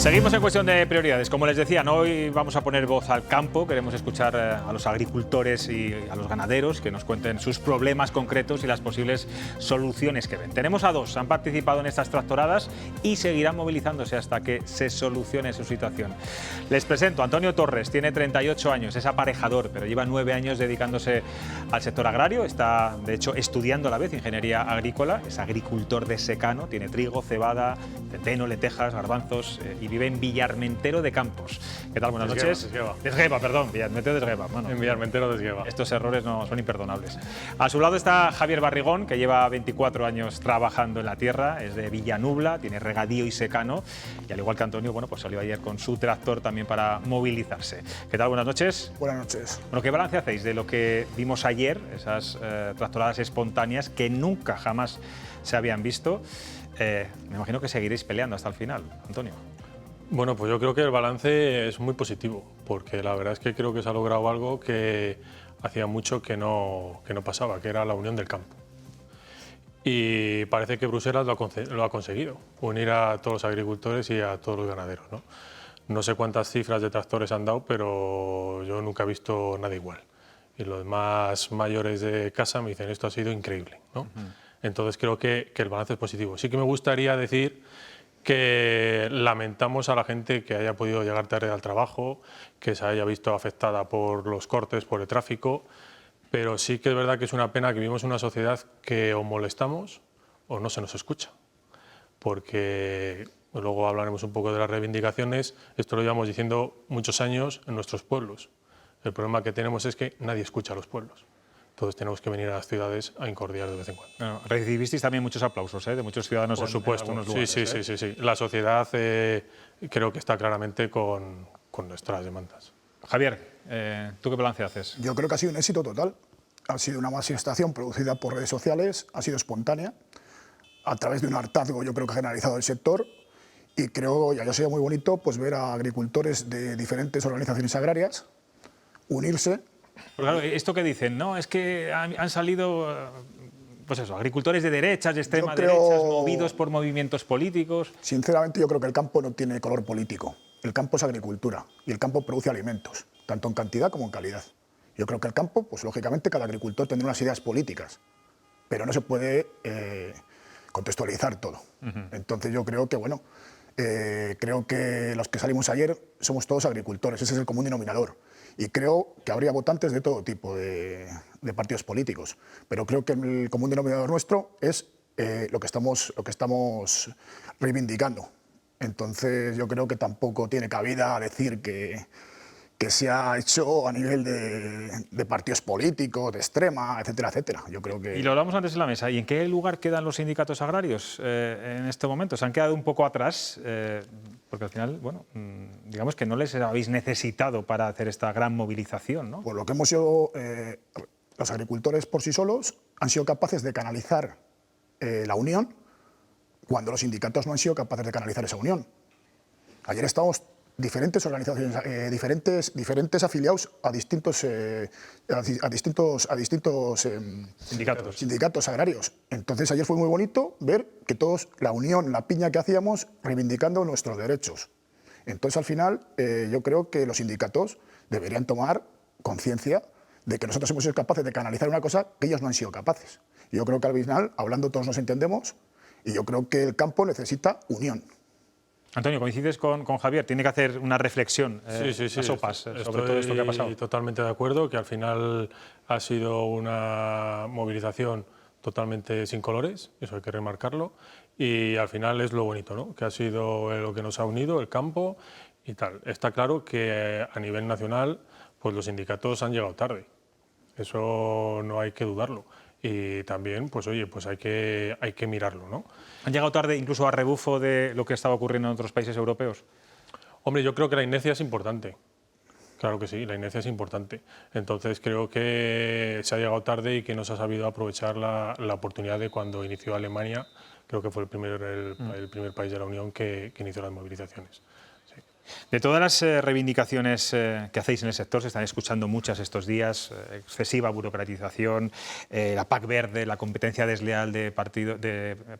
Seguimos en cuestión de prioridades. Como les decía, hoy vamos a poner voz al campo. Queremos escuchar a los agricultores y a los ganaderos que nos cuenten sus problemas concretos y las posibles soluciones que ven. Tenemos a dos, han participado en estas tractoradas y seguirán movilizándose hasta que se solucione su situación. Les presento a Antonio Torres, tiene 38 años, es aparejador, pero lleva 9 años dedicándose al sector agrario. Está, de hecho, estudiando a la vez ingeniería agrícola, es agricultor de secano, tiene trigo, cebada, centeno, lentejas, garbanzos y vive en Villarmentero de Campos. ¿Qué tal? Buenas noches. Desgueva, perdón, Villarmentero de Desgueva. Bueno, en Villarmentero de Desgueva. Estos errores no son imperdonables. A su lado está Javier Barrigón, que lleva 24 años trabajando en la tierra, es de Villanubla, tiene regadío y secano, y al igual que Antonio, bueno, pues salió ayer con su tractor también para movilizarse. ¿Qué tal? Buenas noches. Buenas noches. Bueno, ¿qué balance hacéis de lo que vimos ayer, esas tractoradas espontáneas que nunca jamás se habían visto? Me imagino que seguiréis peleando hasta el final, Antonio. Bueno, pues yo creo que el balance es muy positivo, porque la verdad es que creo que se ha logrado algo que hacía mucho que no pasaba, que era la unión del campo. Y parece que Bruselas lo ha conseguido, unir a todos los agricultores y a todos los ganaderos, ¿no? No sé cuántas cifras de tractores han dado, pero yo nunca he visto nada igual. Y los más mayores de casa me dicen, esto ha sido increíble, ¿no? Entonces creo que el balance es positivo. Sí que me gustaría decir que lamentamos a la gente que haya podido llegar tarde al trabajo, que se haya visto afectada por los cortes, por el tráfico, pero sí que es verdad que es una pena que vivimos en una sociedad que o molestamos o no se nos escucha, porque luego hablaremos un poco de las reivindicaciones, esto lo llevamos diciendo muchos años en nuestros pueblos. El problema que tenemos es que nadie escucha a los pueblos. Entonces tenemos que venir a las ciudades a incordiar de vez en cuando. Bueno, recibisteis también muchos aplausos de muchos ciudadanos. Por supuesto, en algunos lugares. Sí. La sociedad creo que está claramente con nuestras demandas. Javier, ¿tú qué balance haces? Yo creo que ha sido un éxito total. Ha sido una manifestación producida por redes sociales, ha sido espontánea, a través de un hartazgo yo creo que ha generalizado el sector, y creo, ya ha sido muy bonito, pues ver a agricultores de diferentes organizaciones agrarias unirse. Pero claro, esto que dicen, no, es que han salido, pues eso, agricultores de derechas, de extrema derechas, movidos por movimientos políticos. Sinceramente, yo creo que el campo no tiene color político. El campo es agricultura y el campo produce alimentos, tanto en cantidad como en calidad. Yo creo que el campo, pues lógicamente, cada agricultor tendrá unas ideas políticas, pero no se puede contextualizar todo. Entonces, yo creo que, bueno, creo que los que salimos ayer somos todos agricultores, ese es el común denominador. Y creo que habría votantes de todo tipo de partidos políticos, pero creo que el común denominador nuestro es lo que estamos reivindicando. Entonces yo creo que tampoco tiene cabida decir que se ha hecho a nivel de partidos políticos, de extrema, etcétera, etcétera. Yo creo que... Y lo hablamos antes en la mesa. ¿Y en qué lugar quedan los sindicatos agrarios en este momento? ¿Se han quedado un poco atrás? Porque al final, bueno, digamos que no les habéis necesitado para hacer esta gran movilización, ¿no? Pues lo que hemos sido, los agricultores por sí solos han sido capaces de canalizar la unión cuando los sindicatos no han sido capaces de canalizar esa unión. Ayer estábamos diferentes organizaciones, diferentes afiliados a distintos sindicatos agrarios. Entonces ayer fue muy bonito ver que todos, la unión, la piña que hacíamos reivindicando nuestros derechos. Entonces al final yo creo que los sindicatos deberían tomar conciencia de que nosotros hemos sido capaces de canalizar una cosa que ellos no han sido capaces. Y yo creo que al final, hablando todos nos entendemos, y yo creo que el campo necesita unión. Antonio, coincides con Javier, tiene que hacer una reflexión a sopas sobre todo esto que ha pasado. Estoy totalmente de acuerdo, que al final ha sido una movilización totalmente sin colores, eso hay que remarcarlo, y al final es lo bonito, ¿no? Que ha sido lo que nos ha unido, el campo y tal. Está claro que a nivel nacional pues los sindicatos han llegado tarde, eso no hay que dudarlo. Y también, pues oye, pues hay que mirarlo, ¿no? ¿Han llegado tarde incluso a rebufo de lo que estaba ocurriendo en otros países europeos? Hombre, yo creo que la inercia es importante. Claro que sí, la inercia es importante. Entonces creo que se ha llegado tarde y que no se ha sabido aprovechar la oportunidad de cuando inició Alemania, creo que fue el primer país de la Unión que inició las movilizaciones. Sí. De todas las reivindicaciones que hacéis en el sector, se están escuchando muchas estos días: excesiva burocratización, la PAC verde, la competencia desleal de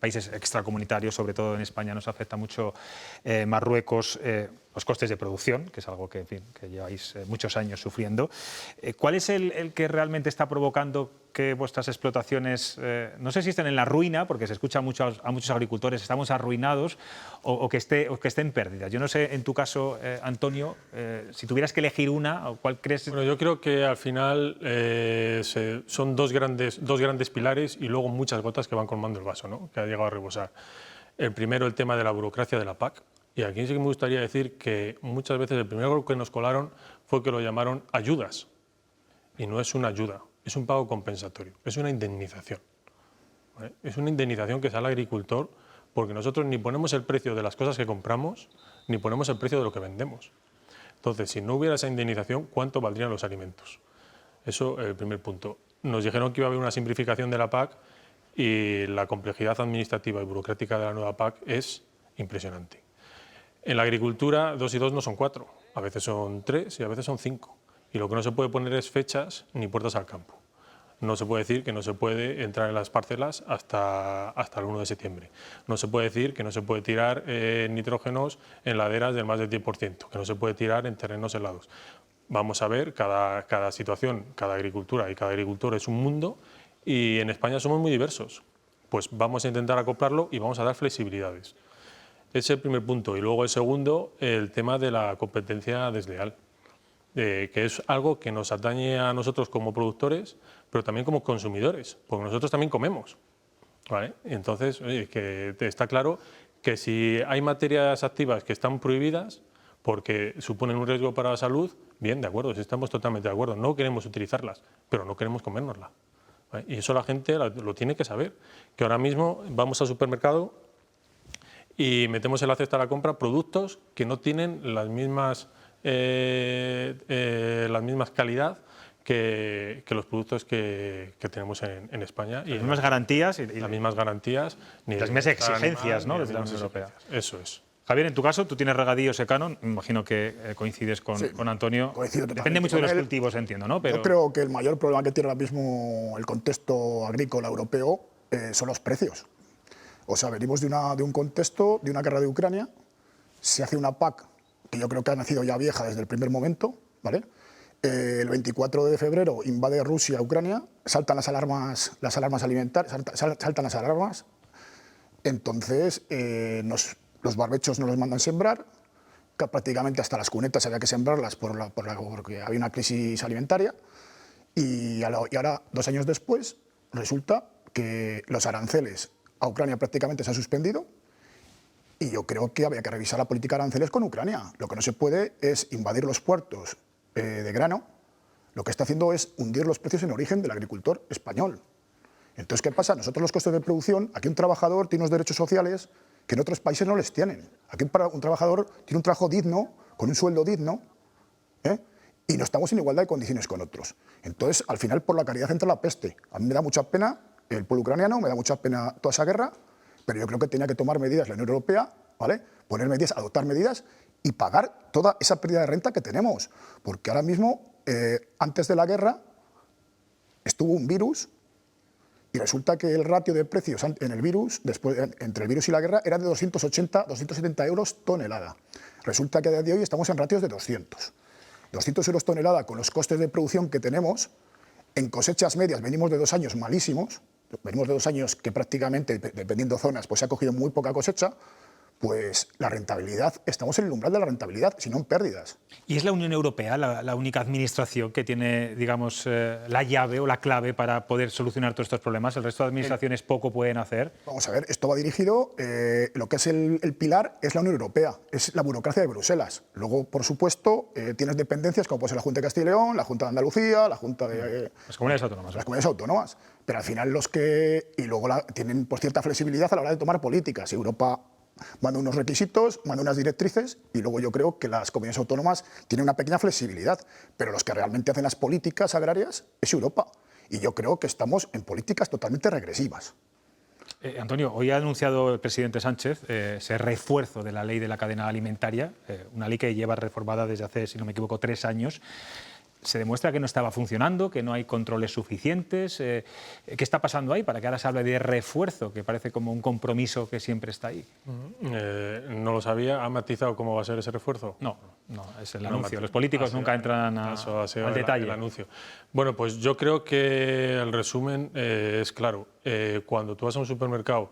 países extracomunitarios, sobre todo en España nos afecta mucho Marruecos, los costes de producción, que es algo que, en fin, que lleváis muchos años sufriendo. ¿Cuál es el que realmente está provocando que vuestras explotaciones, no sé si estén en la ruina, porque se escucha mucho a muchos agricultores, estamos arruinados, o que estén pérdidas? Yo no sé, en tu caso, Antonio, si tuvieras que elegir una, ¿cuál crees? Bueno, yo creo que al final son dos grandes pilares y luego muchas gotas que van colmando el vaso, ¿no?, que ha llegado a rebosar. El primero, el tema de la burocracia de la PAC. Y aquí sí que me gustaría decir que muchas veces el primer gol que nos colaron fue que lo llamaron ayudas. Y no es una ayuda, es un pago compensatorio, es una indemnización. ¿Vale? Es una indemnización que sale al agricultor porque nosotros ni ponemos el precio de las cosas que compramos, ni ponemos el precio de lo que vendemos. Entonces, si no hubiera esa indemnización, ¿cuánto valdrían los alimentos? Eso es el primer punto. Nos dijeron que iba a haber una simplificación de la PAC y la complejidad administrativa y burocrática de la nueva PAC es impresionante. En la agricultura, 2 y 2 no son 4, a veces son 3 y a veces son 5. Y lo que no se puede poner es fechas ni puertas al campo. No se puede decir que no se puede entrar en las parcelas hasta el 1 de septiembre. No se puede decir que no se puede tirar nitrógenos en laderas del más del 10%, que no se puede tirar en terrenos helados. Vamos a ver, cada situación, cada agricultura y cada agricultor es un mundo, y en España somos muy diversos. Pues vamos a intentar acoplarlo y vamos a dar flexibilidades. Ese es el primer punto. Y luego el segundo, el tema de la competencia desleal, que es algo que nos atañe a nosotros como productores, pero también como consumidores, porque nosotros también comemos, ¿vale? Entonces, oye, que está claro que si hay materias activas que están prohibidas porque suponen un riesgo para la salud, bien, de acuerdo, sí, estamos totalmente de acuerdo, no queremos utilizarlas, pero no queremos comérnoslas, ¿vale? Y eso la gente lo tiene que saber, que ahora mismo vamos al supermercado y metemos en la cesta de la compra productos que no tienen las mismas calidad que los productos que tenemos en España. Las mismas garantías. Las mismas garantías. Las mismas exigencias, animal, ¿no?, desde la Unión Europea. Eso es. Javier, en tu caso, tú tienes regadío secano, me imagino que coincides con Antonio. Depende Depende mucho de los cultivos, entiendo, ¿no? Pero yo creo que el mayor problema que tiene ahora mismo el contexto agrícola europeo son los precios. O sea, venimos de un contexto, de una guerra de Ucrania, se hace una PAC que yo creo que ha nacido ya vieja desde el primer momento, ¿vale? El 24 de febrero invade Rusia Ucrania, saltan las alarmas alimentarias, saltan las alarmas, entonces los barbechos nos los mandan sembrar, que prácticamente hasta las cunetas había que sembrarlas porque había una crisis alimentaria, y ahora, 2 años después, resulta que los aranceles a Ucrania prácticamente se han suspendido, y yo creo que había que revisar la política de aranceles con Ucrania. Lo que no se puede es invadir los puertos de grano. Lo que está haciendo es hundir los precios en origen del agricultor español. Entonces, ¿qué pasa? Nosotros los costes de producción, aquí un trabajador tiene unos derechos sociales que en otros países no les tienen. Aquí un trabajador tiene un trabajo digno, con un sueldo digno, y no estamos en igualdad de condiciones con otros. Entonces, al final, por la caridad entra la peste. A mí me da mucha pena el pueblo ucraniano, me da mucha pena toda esa guerra, pero yo creo que tenía que tomar medidas la Unión Europea, ¿vale? Poner medidas, adoptar medidas y pagar toda esa pérdida de renta que tenemos. Porque ahora mismo, antes de la guerra, estuvo un virus y resulta que el ratio de precios en el virus, entre el virus y la guerra, era de 280, 270 euros tonelada. Resulta que a día de hoy estamos en ratios de 200. 200 euros tonelada con los costes de producción que tenemos. En cosechas medias venimos de 2 años malísimos, venimos de 2 años que prácticamente, dependiendo zonas, pues se ha cogido muy poca cosecha. Pues la rentabilidad, estamos en el umbral de la rentabilidad, si no en pérdidas. ¿Y es la Unión Europea la única administración que tiene, digamos, la llave o la clave para poder solucionar todos estos problemas? ¿El resto de administraciones poco pueden hacer? Vamos a ver, esto va dirigido, lo que es el pilar es la Unión Europea, es la burocracia de Bruselas. Luego, por supuesto, tienes dependencias como puede ser la Junta de Castilla y León, la Junta de Andalucía, la Junta de... Las comunidades autónomas. Las comunidades autónomas. Pero al final y luego tienen pues, cierta flexibilidad a la hora de tomar políticas. Europa manda unos requisitos, manda unas directrices y luego yo creo que las comunidades autónomas tienen una pequeña flexibilidad, pero los que realmente hacen las políticas agrarias es Europa. Y yo creo que estamos en políticas totalmente regresivas. Antonio, hoy ha anunciado el presidente Sánchez ese refuerzo de la ley de la cadena alimentaria, una ley que lleva reformada desde hace, si no me equivoco, 3 años. Se demuestra que no estaba funcionando, que no hay controles suficientes. ¿Qué está pasando ahí para que ahora se hable de refuerzo, que parece como un compromiso que siempre está ahí? No lo sabía. ¿Ha matizado cómo va a ser ese refuerzo? No, es el anuncio. Los políticos nunca entran al detalle. El anuncio. Bueno, pues yo creo que el resumen es claro. Cuando tú vas a un supermercado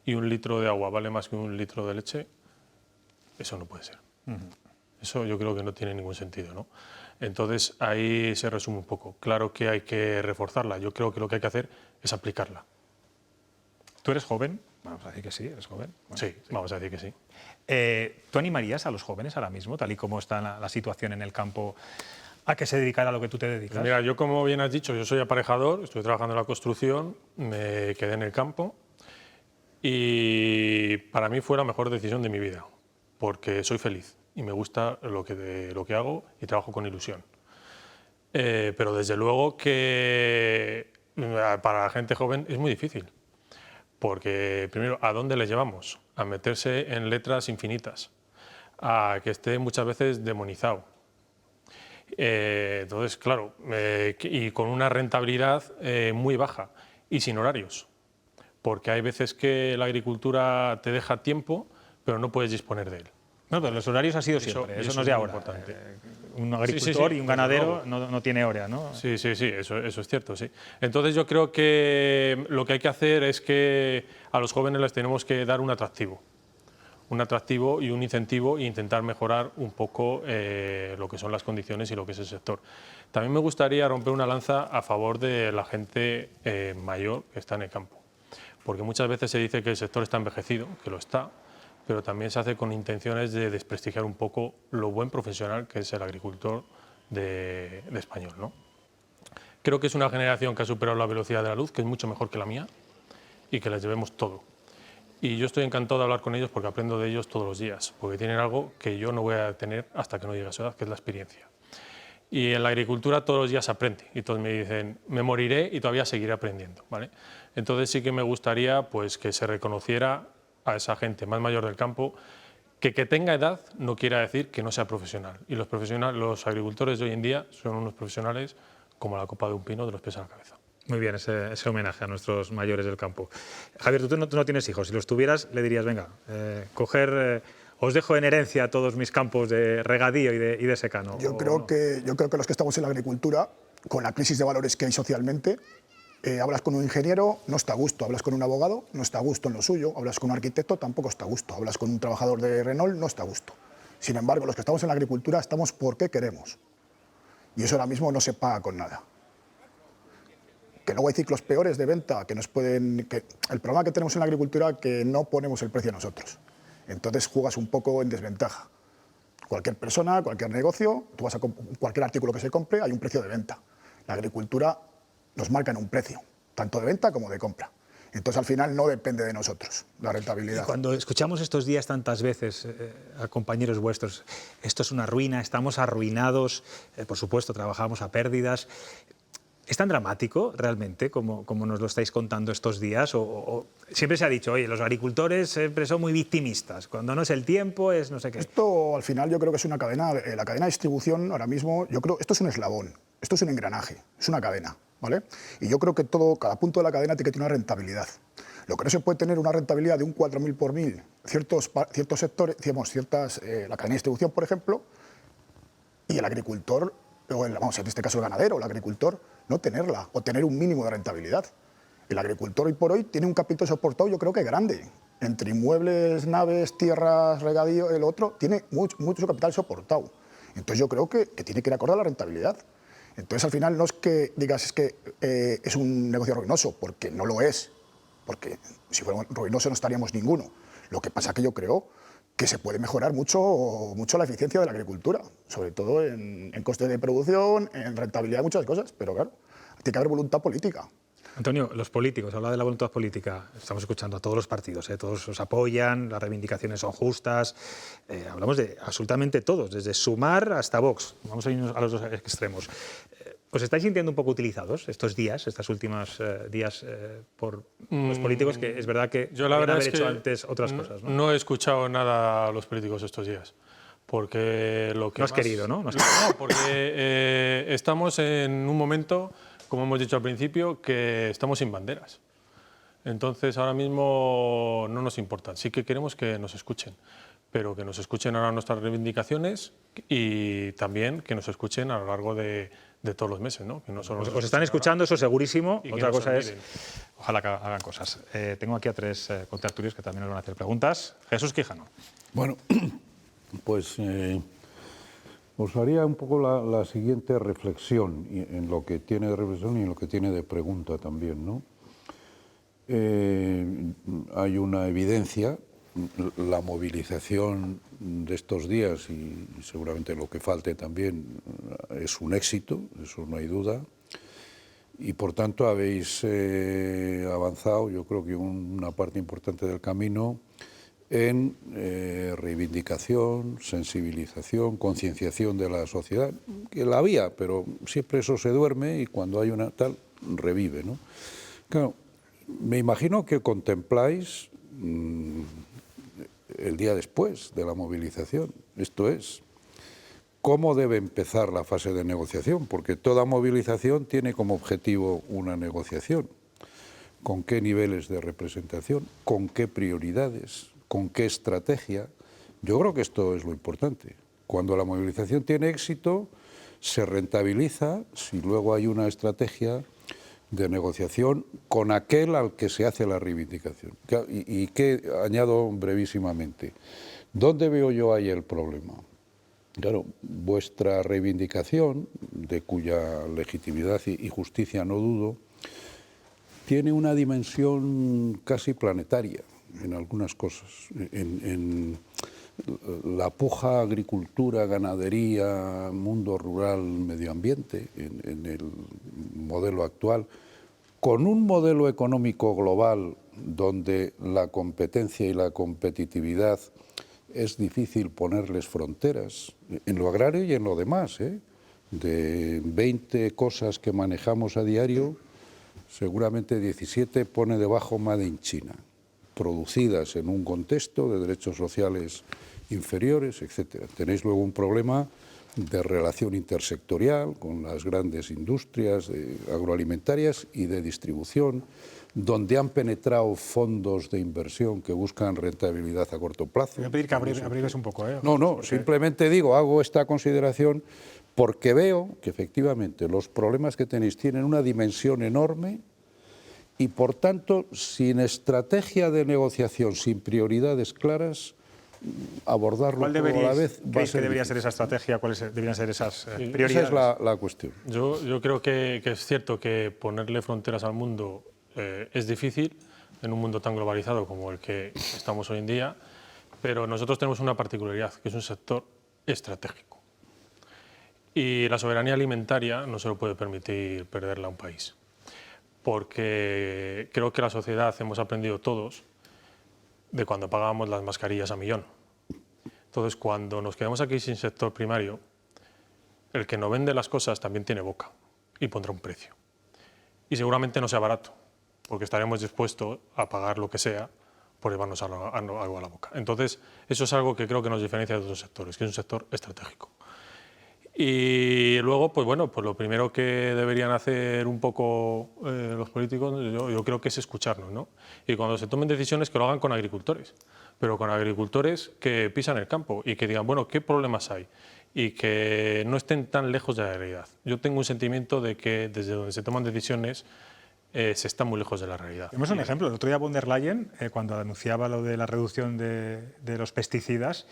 y 1 litro de agua vale más que 1 litro de leche, eso no puede ser. Eso yo creo que no tiene ningún sentido, ¿no? Entonces ahí se resume un poco. Claro que hay que reforzarla. Yo creo que lo que hay que hacer es aplicarla. ¿Tú eres joven? Vamos a decir que sí, eres joven. Bueno, sí, vamos a decir que sí. ¿Tú animarías a los jóvenes ahora mismo, tal y como está la situación en el campo, a que se dedicara a lo que tú te dedicas? Pues mira, yo como bien has dicho, yo soy aparejador, estoy trabajando en la construcción, me quedé en el campo y para mí fue la mejor decisión de mi vida, porque soy feliz y me gusta lo que hago y trabajo con ilusión. Pero desde luego que para la gente joven es muy difícil, porque primero, ¿a dónde les llevamos? A meterse en letras infinitas, a que esté muchas veces demonizado. Entonces, claro, y con una rentabilidad muy baja y sin horarios, porque hay veces que la agricultura te deja tiempo, pero no puedes disponer de él. No, pero los horarios ha sido siempre, eso no es de ahora. Importante. Un agricultor y un ganadero no tiene hora, ¿no? Sí, eso es cierto, sí. Entonces yo creo que lo que hay que hacer es que a los jóvenes les tenemos que dar un atractivo y un incentivo e intentar mejorar un poco lo que son las condiciones y lo que es el sector. También me gustaría romper una lanza a favor de la gente mayor que está en el campo, porque muchas veces se dice que el sector está envejecido, que lo está, pero también se hace con intenciones de desprestigiar un poco lo buen profesional que es el agricultor de español, ¿no? Creo que es una generación que ha superado la velocidad de la luz, que es mucho mejor que la mía y que les debemos todo. Y yo estoy encantado de hablar con ellos porque aprendo de ellos todos los días, porque tienen algo que yo no voy a tener hasta que no llegue a su edad, que es la experiencia. Y en la agricultura todos los días se aprende y todos me dicen, me moriré y todavía seguiré aprendiendo, ¿vale? Entonces sí que me gustaría pues, que se reconociera a esa gente más mayor del campo que tenga edad no quiera decir que no sea profesional. Y los agricultores de hoy en día son unos profesionales como la copa de un pino de los pies a la cabeza. Muy bien, ese homenaje a nuestros mayores del campo. Javier, tú no tienes hijos. Si los tuvieras, le dirías, venga, os dejo en herencia todos mis campos de regadío y de secano. Yo creo que los que estamos en la agricultura, con la crisis de valores que hay socialmente, hablas con un ingeniero, no está a gusto. Hablas con un abogado, no está a gusto en lo suyo. Hablas con un arquitecto, tampoco está a gusto. Hablas con un trabajador de Renault, no está a gusto. Sin embargo, los que estamos en la agricultura estamos porque queremos. Y eso ahora mismo no se paga con nada. Que luego hay ciclos peores de venta que nos pueden... el problema que tenemos en la agricultura es que no ponemos el precio nosotros. Entonces juegas un poco en desventaja. Cualquier persona, cualquier negocio, tú vas a cualquier artículo que se compre, hay un precio de venta. La agricultura nos marcan un precio, tanto de venta como de compra. Entonces, al final, no depende de nosotros la rentabilidad. Y cuando escuchamos estos días tantas veces a compañeros vuestros, esto es una ruina, estamos arruinados, por supuesto, trabajamos a pérdidas. ¿Es tan dramático realmente como nos lo estáis contando estos días? O siempre se ha dicho, oye, los agricultores siempre son muy victimistas, cuando no es el tiempo es no sé qué. Esto, al final, yo creo que es una cadena, la cadena de distribución ahora mismo, yo creo, esto es un eslabón, esto es un engranaje, es una cadena. ¿Vale? Y yo creo que cada punto de la cadena tiene que tener una rentabilidad. Lo que no se puede tener una rentabilidad de un 4.000 por 1.000, ciertos sectores, digamos, la cadena de distribución, por ejemplo, y el agricultor, o en este caso el ganadero, el agricultor, no tenerla, o tener un mínimo de rentabilidad. El agricultor hoy por hoy tiene un capital soportado, yo creo que grande. Entre inmuebles, naves, tierras, regadío, el otro, tiene mucho capital soportado. Entonces yo creo que tiene que ir acorde a la rentabilidad. Entonces, al final, no es que digas es que es un negocio ruinoso, porque no lo es, porque si fuera ruinoso no estaríamos ninguno. Lo que pasa es que yo creo que se puede mejorar mucho la eficiencia de la agricultura, sobre todo en costes de producción, en rentabilidad, muchas cosas, pero claro, tiene que haber voluntad política. Antonio, los políticos, habla de la voluntad política, estamos escuchando a todos los partidos, todos os apoyan, las reivindicaciones son justas, hablamos de absolutamente todos, desde Sumar hasta Vox, vamos a irnos a los dos extremos. ¿Os estáis sintiendo un poco utilizados estos días, estos últimos días por los políticos? Que es verdad que yo la verdad haber es hecho que antes otras cosas, ¿no? No he escuchado nada a los políticos estos días. Porque lo que no has más, querido, ¿no? No, porque estamos en un momento, como hemos dicho al principio, que estamos sin banderas. Entonces, ahora mismo no nos importa. Sí que queremos que nos escuchen, pero que nos escuchen ahora nuestras reivindicaciones y también que nos escuchen a lo largo de todos los meses, ¿no? Que no solo os están escuchando, eso segurísimo. Otra cosa es, olviden. ojalá que hagan cosas. Tengo aquí a 3 contertulios que también nos van a hacer preguntas. Jesús Quijano. Bueno, pues os haría un poco la siguiente reflexión, en lo que tiene de reflexión y en lo que tiene de pregunta también, ¿no? Hay una evidencia, la movilización de estos días y seguramente lo que falte también es un éxito, eso no hay duda, y por tanto habéis avanzado, yo creo que una parte importante del camino en reivindicación, sensibilización, concienciación de la sociedad, que la había, pero siempre eso se duerme y cuando hay una tal, revive, ¿no? Claro, me imagino que contempláis el día después de la movilización, esto es, ¿cómo debe empezar la fase de negociación? Porque toda movilización tiene como objetivo una negociación. ¿Con qué niveles de representación? ¿Con qué prioridades? ¿Con qué estrategia? Yo creo que esto es lo importante. Cuando la movilización tiene éxito, se rentabiliza si luego hay una estrategia de negociación con aquel al que se hace la reivindicación. Y que añado brevísimamente, ¿dónde veo yo ahí el problema? Claro, vuestra reivindicación, de cuya legitimidad y justicia no dudo, tiene una dimensión casi planetaria en algunas cosas. En la puja agricultura, ganadería, mundo rural, medio ambiente, en el modelo actual, con un modelo económico global donde la competencia y la competitividad es difícil ponerles fronteras, en lo agrario y en lo demás, ¿eh? De 20 cosas que manejamos a diario, seguramente 17 pone debajo Made in China, producidas en un contexto de derechos sociales inferiores, etc. Tenéis luego un problema de relación intersectorial con las grandes industrias agroalimentarias y de distribución, donde han penetrado fondos de inversión que buscan rentabilidad a corto plazo. Voy a pedir que abrives un poco. No, simplemente digo, hago esta consideración porque veo que efectivamente los problemas que tenéis tienen una dimensión enorme y por tanto, sin estrategia de negociación, sin prioridades claras, abordarlo todo a la vez va a ser debería difícil. ser esa estrategia? ¿Cuáles deberían ser esas prioridades? Esa es la cuestión. Yo creo que es cierto que ponerle fronteras al mundo es difícil en un mundo tan globalizado como el que estamos hoy en día, pero nosotros tenemos una particularidad, que es un sector estratégico. Y la soberanía alimentaria no se lo puede permitir perderla a un país, porque creo que la sociedad hemos aprendido todos de cuando pagábamos las mascarillas a millón. Entonces, cuando nos quedamos aquí sin sector primario, el que no vende las cosas también tiene boca y pondrá un precio. Y seguramente no sea barato, porque estaremos dispuestos a pagar lo que sea por llevarnos algo a la boca. Entonces, eso es algo que creo que nos diferencia de otros sectores, que es un sector estratégico. Y luego, pues bueno, pues lo primero que deberían hacer un poco los políticos, yo creo que es escucharnos, ¿no? Y cuando se tomen decisiones, que lo hagan con agricultores, pero con agricultores que pisan el campo y que digan, bueno, ¿qué problemas hay? Y que no estén tan lejos de la realidad. Yo tengo un sentimiento de que desde donde se toman decisiones se está muy lejos de la realidad. Tenemos un ejemplo. El otro día von der Leyen, cuando anunciaba lo de la reducción de los pesticidas,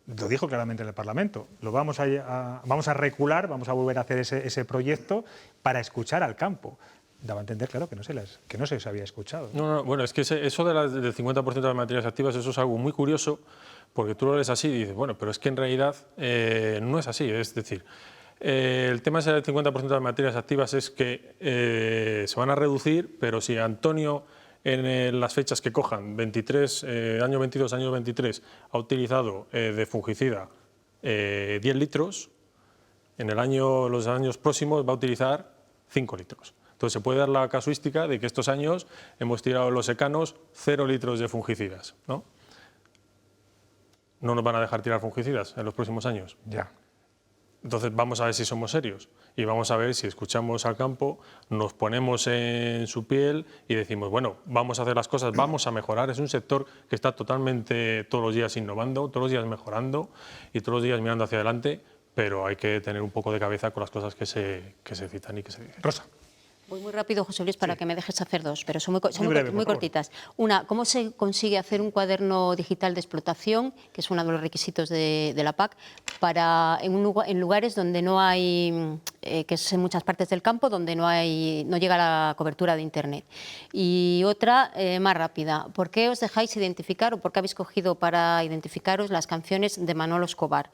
lo dijo claramente en el Parlamento. Vamos a recular, vamos a volver a hacer ese proyecto para escuchar al campo. Daba a entender, claro, que no se les había escuchado. No, bueno, es que eso del 50% de las materias activas, eso es algo muy curioso, porque tú lo lees así y dices, bueno, pero es que en realidad no es así. Es decir, el tema ese del 50% de las materias activas es que se van a reducir, pero si Antonio en las fechas que cojan, año 22, año 23, ha utilizado de fungicida 10 litros, los años próximos va a utilizar 5 litros. Entonces se puede dar la casuística de que estos años hemos tirado los secanos 0 litros de fungicidas, ¿no? No nos van a dejar tirar fungicidas en los próximos años. Ya. Entonces vamos a ver si somos serios y vamos a ver si escuchamos al campo, nos ponemos en su piel y decimos, bueno, vamos a hacer las cosas, vamos a mejorar. Es un sector que está totalmente todos los días innovando, todos los días mejorando y todos los días mirando hacia adelante, pero hay que tener un poco de cabeza con las cosas que se citan y que se dicen. Rosa. Voy muy rápido, José Luis, para que me dejes hacer dos, pero son Muy breve, muy por favor. cortitas. Una, ¿cómo se consigue hacer un cuaderno digital de explotación, que es uno de los requisitos de la PAC, en lugares donde no hay, que es en muchas partes del campo, donde no llega la cobertura de Internet? Y otra, más rápida, ¿por qué os dejáis identificar o por qué habéis cogido para identificaros las canciones de Manolo Escobar?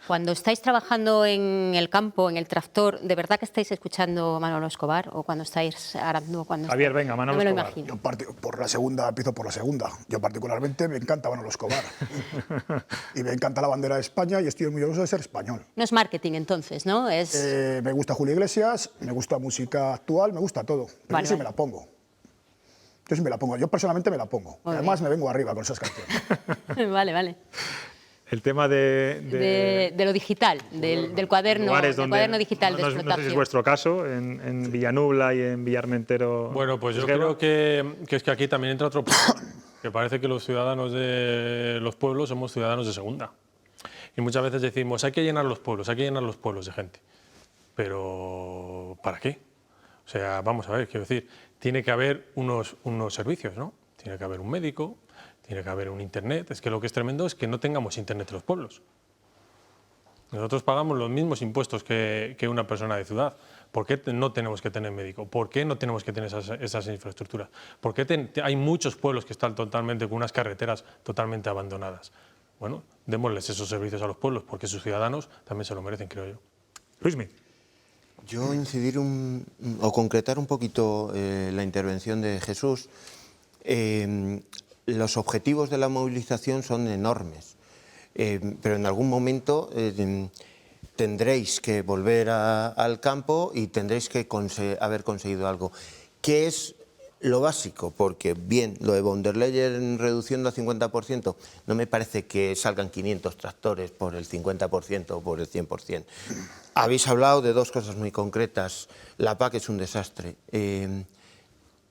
Cuando estáis trabajando en el campo, en el tractor, ¿de verdad que estáis escuchando Manolo Escobar o cuando estáis arando? Javier, venga, Manolo no me lo Escobar. imagino. Empiezo por la segunda. Yo particularmente me encanta Manolo Escobar. Y me encanta la bandera de España y estoy muy orgulloso de ser español. No es marketing entonces, ¿no? Me gusta Julio Iglesias, me gusta música actual, me gusta todo. Pero Vale, yo sí vale. me la pongo. Yo sí me la pongo. Yo personalmente me la pongo. Muy Además me vengo arriba con esas canciones. Vale, vale. El tema De lo digital, del cuaderno, lugares del donde cuaderno digital de no sé si explotación. es vuestro caso, en Villanubla y en Villarmentero. Bueno, pues yo Esgueva. creo que es que aquí también entra otro problema, que parece que los ciudadanos de los pueblos somos ciudadanos de segunda. Y muchas veces decimos, hay que llenar los pueblos de gente. Pero, ¿para qué? O sea, vamos a ver, quiero decir, tiene que haber unos servicios, ¿no? Tiene que haber un médico, tiene que haber un internet. Es que lo que es tremendo es que no tengamos internet en los pueblos. Nosotros pagamos los mismos impuestos que una persona de ciudad. ¿Por qué no tenemos que tener médico? ¿Por qué no tenemos que tener esas infraestructuras? ¿Por qué hay muchos pueblos que están totalmente con unas carreteras totalmente abandonadas? Bueno, démosles esos servicios a los pueblos, porque sus ciudadanos también se lo merecen, creo yo. Luismi. Yo incidir o concretar un poquito la intervención de Jesús. Los objetivos de la movilización son enormes, pero en algún momento tendréis que volver al campo y tendréis que haber conseguido algo. ¿Qué es lo básico? Porque bien, lo de von der Leyen reduciendo a 50%, no me parece que salgan 500 tractores por el 50% o por el 100%. Habéis hablado de dos cosas muy concretas. La PAC es un desastre.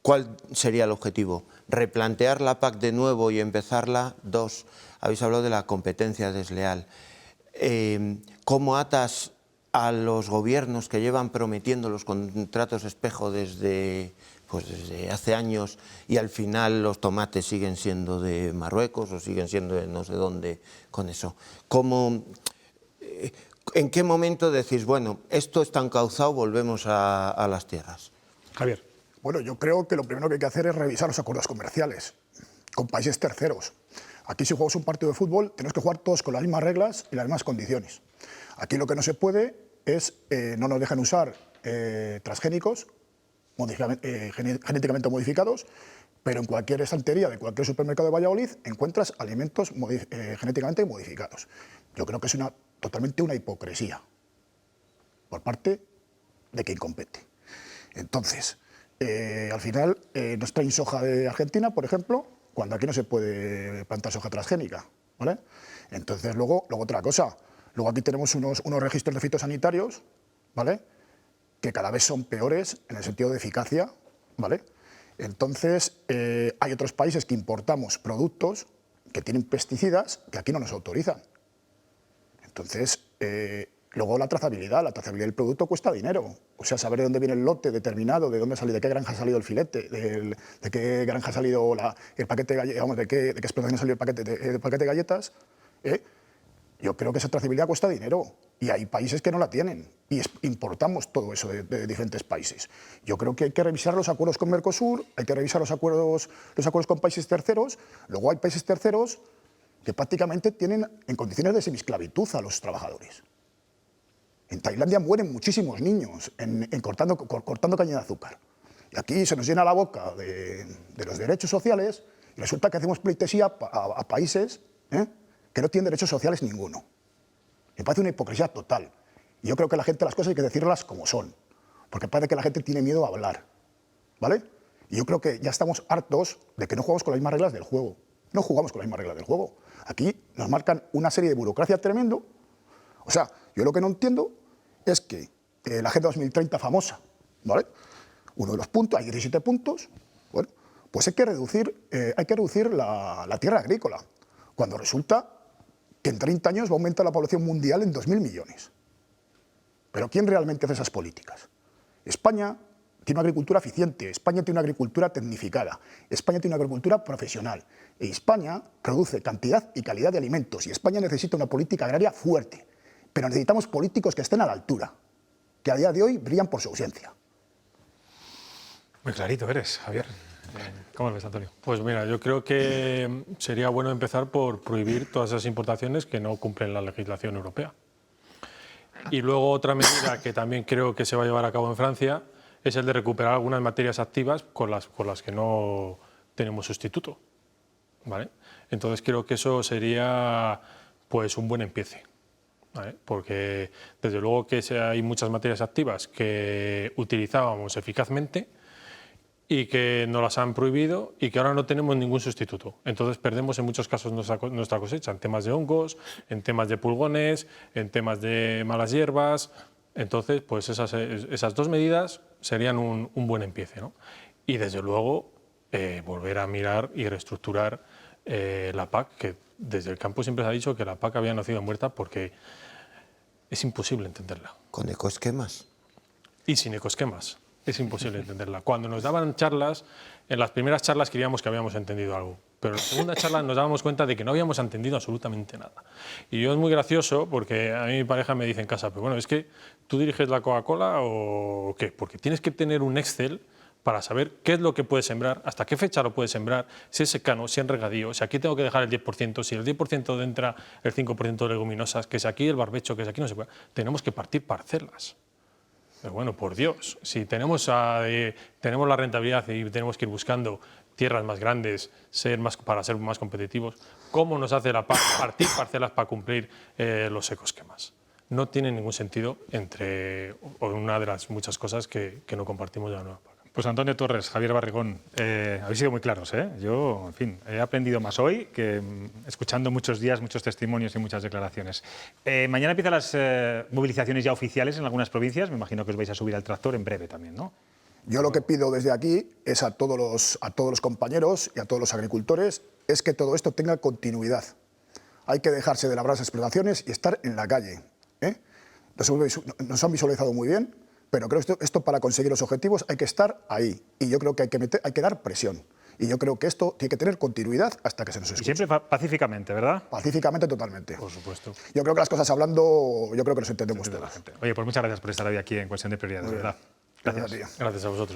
¿Cuál sería el objetivo? ¿Replantear la PAC de nuevo y empezarla? Dos, habéis hablado de la competencia desleal. ¿Cómo atas a los gobiernos que llevan prometiendo los contratos espejo desde hace años y al final los tomates siguen siendo de Marruecos o siguen siendo de no sé dónde con eso? ¿En qué momento decís, bueno, esto está encauzado, volvemos a las tierras? Javier. Bueno, yo creo que lo primero que hay que hacer es revisar los acuerdos comerciales con países terceros. Aquí si jugamos un partido de fútbol tenemos que jugar todos con las mismas reglas y las mismas condiciones. Aquí lo que no se puede es, no nos dejan usar transgénicos genéticamente modificados, pero en cualquier estantería de cualquier supermercado de Valladolid encuentras alimentos genéticamente modificados. Yo creo que es totalmente una hipocresía por parte de quien compete. Entonces, al final nos traen soja de Argentina, por ejemplo, cuando aquí no se puede plantar soja transgénica, ¿vale? Entonces, luego otra cosa. Luego aquí tenemos unos registros de fitosanitarios, ¿vale?, que cada vez son peores en el sentido de eficacia, ¿vale? Entonces, hay otros países que importamos productos que tienen pesticidas que aquí no nos autorizan. Entonces, luego la trazabilidad del producto cuesta dinero. O sea, saber de dónde viene el lote determinado, de dónde ha salido, de qué granja ha salido el filete, de qué granja ha salido el paquete de galletas, vamos, de qué explotación ha salido el paquete de galletas. Yo creo que esa trazabilidad cuesta dinero y hay países que no la tienen y importamos todo eso de diferentes países. Yo creo que hay que revisar los acuerdos con Mercosur, hay que revisar los acuerdos con países terceros. Luego hay países terceros que prácticamente tienen en condiciones de semiesclavitud a los trabajadores. En Tailandia mueren muchísimos niños cortando caña de azúcar. Y aquí se nos llena la boca de los derechos sociales y resulta que hacemos pleitesía a países que no tienen derechos sociales ninguno. Me parece una hipocresía total. Y yo creo que la gente las cosas hay que decirlas como son, porque parece que la gente tiene miedo a hablar, ¿vale? Y yo creo que ya estamos hartos de que no jugamos con las mismas reglas del juego. No jugamos con las mismas reglas del juego. Aquí nos marcan una serie de burocracia tremendo. O sea, yo lo que no entiendo es que la Agenda 2030 famosa, ¿vale? Uno de los puntos, hay 17 puntos, bueno, pues hay que reducir la tierra agrícola, cuando resulta que en 30 años va a aumentar la población mundial en 2.000 millones. Pero ¿quién realmente hace esas políticas? España tiene una agricultura eficiente, España tiene una agricultura tecnificada, España tiene una agricultura profesional, y España produce cantidad y calidad de alimentos, y España necesita una política agraria fuerte, pero necesitamos políticos que estén a la altura, que a día de hoy brillan por su ausencia. Muy clarito eres, Javier. ¿Cómo lo ves, Antonio? Pues mira, yo creo que sería bueno empezar por prohibir todas esas importaciones que no cumplen la legislación europea. Y luego otra medida que también creo que se va a llevar a cabo en Francia es el de recuperar algunas materias activas con las que no tenemos sustituto, ¿vale? Entonces creo que eso sería pues un buen empiece, ¿vale? Porque desde luego que hay muchas materias activas que utilizábamos eficazmente y que nos las han prohibido y que ahora no tenemos ningún sustituto. Entonces perdemos en muchos casos nuestra cosecha, en temas de hongos, en temas de pulgones, en temas de malas hierbas. Entonces, pues esas dos medidas serían un buen empiece, ¿no? Y desde luego volver a mirar y reestructurar la PAC, que desde el campo siempre se ha dicho que la PAC había nacido muerta porque es imposible entenderla. Con ecoesquemas. Y sin ecoesquemas. Es imposible entenderla. Cuando nos daban charlas, en las primeras charlas creíamos que habíamos entendido algo, pero en la segunda charla nos dábamos cuenta de que no habíamos entendido absolutamente nada. Y yo es muy gracioso porque a mí mi pareja me dice en casa, pero bueno, es que tú diriges la Coca-Cola o qué, porque tienes que tener un Excel para saber qué es lo que puedes sembrar, hasta qué fecha lo puedes sembrar, si es secano, si es regadío, si aquí tengo que dejar el 10%, si el 10% entra el 5% de leguminosas, que si aquí el barbecho, que si aquí no se puede. Tenemos que partir parcelas. Pero bueno, por Dios, si tenemos la rentabilidad y tenemos que ir buscando tierras más grandes para ser más competitivos, ¿cómo nos hace la PAC partir parcelas para cumplir los ecoesquemas? No tiene ningún sentido una de las muchas cosas que no compartimos de la nueva PAC. Pues Antonio Torres, Javier Barrigón, habéis sido muy claros, ¿eh? Yo, en fin, he aprendido más hoy que escuchando muchos días, muchos testimonios y muchas declaraciones. Mañana empiezan las movilizaciones ya oficiales en algunas provincias. Me imagino que os vais a subir al tractor en breve también, ¿no? Yo lo que pido desde aquí es a todos los compañeros y a todos los agricultores es que todo esto tenga continuidad. Hay que dejarse de labrar las explotaciones y estar en la calle, ¿eh? Nos han visualizado muy bien, pero creo que esto para conseguir los objetivos hay que estar ahí. Y yo creo que hay que dar presión. Y yo creo que esto tiene que tener continuidad hasta que se nos escuche. Y siempre pacíficamente, ¿verdad? Pacíficamente, totalmente. Por supuesto. Yo creo que las cosas hablando, yo creo que nos entendemos todos. Oye, pues muchas gracias por estar hoy aquí en Cuestión de Prioridades, ¿verdad? Gracias a ti. Gracias a vosotros.